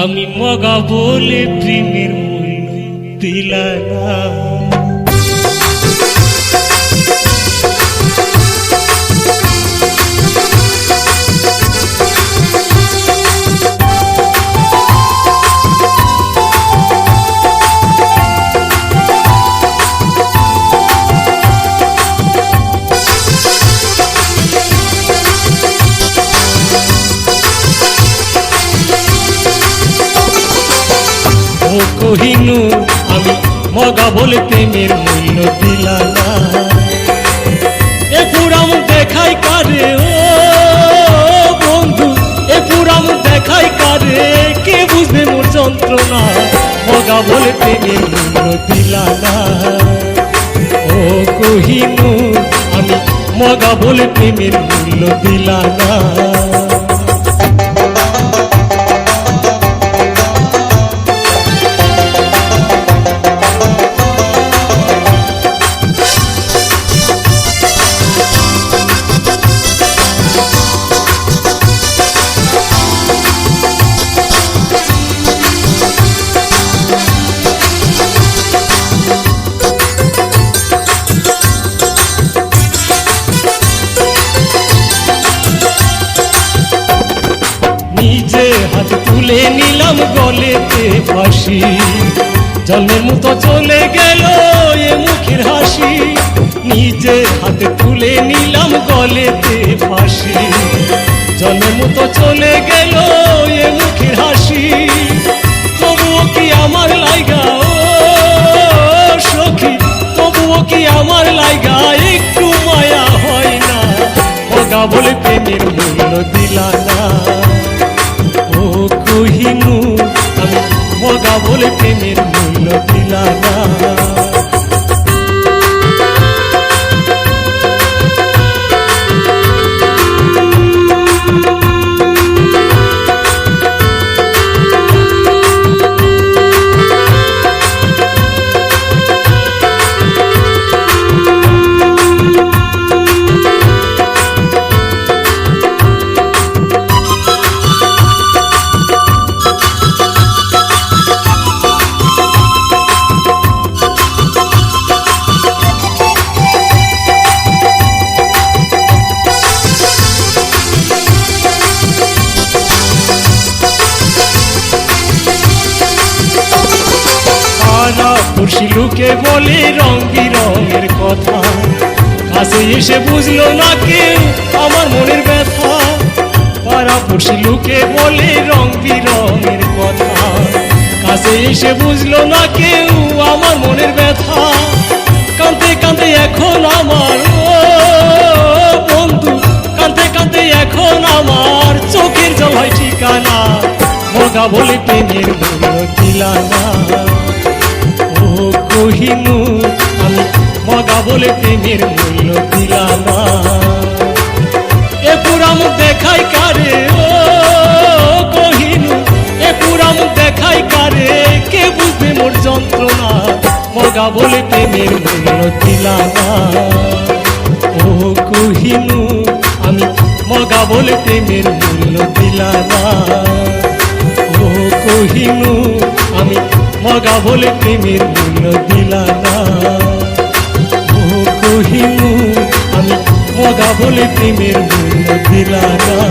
আমি মগা বলে প্রেমের মূল্য দিলা না। কহিনু আমি মগা বলে প্রেমের মূল্য দিলা না। এ পুরাম দেখাই কারে ও বন্ধু, এ পুরাম দেখাই কারে, কে বুঝবে মোর যন্ত্রণা। মগা বলে প্রেমের মূল্য দিলা না। ও কহিনু আমি মগা বলে প্রেমের মূল্য দিলা না। নিজে হাত তুলে নিলাম গলেতে ফাঁসি, জন্মের মতো চলে গেল এ মুখের হাসি। নিজে হাত তুলে নিলাম গলেতে ফাঁসি, জন্মের মতো চলে গেল এ মুখের হাসি। তবুও কি আমার লাইগা ও সখী, তবুও কি আমার লাইগা একটু মায়া হয় না। মগা বলে প্রেমের মূল্য দিলা না। ও কহিনু আমি মগা বলে প্রেমের মূল্য দিলা না। পড়শি লোকে বলে রঙি রঙের কথা, কাছে এসে বুঝলো না কেউ আমার মনের ব্যথা। পাড়া পড়শি লোকে বলে রঙি রঙের কথা, কাছে এসে বুঝলো না কেউ আমার মনের ব্যথা। কাঁদতে কাঁদতে এখন আমার ও বন্ধু, কাঁদতে কাঁদতে এখন আমার চোখের জল হয় ঠিকানা। মগা বলে প্রেমের মূল্য দিলা না। ও কহিনু আমি মগা বলে প্রেমের মূল্য দিলা না। এ পুরাম দেখাই কারে ও কহিনু, এ পুরাম দেখাই কারে, কে বুঝবে মোর যন্ত্রণা। মগা বলে প্রেমের মূল্য দিলা না। ও কহিনু আমি মগা বলে প্রেমের মূল্য দিলা না। ও কহিনু আমি মগা বলে প্রেমের মূল্য দিলা না। ও কহিনু আমি মগা বলে প্রেমের মূল্য দিলা না।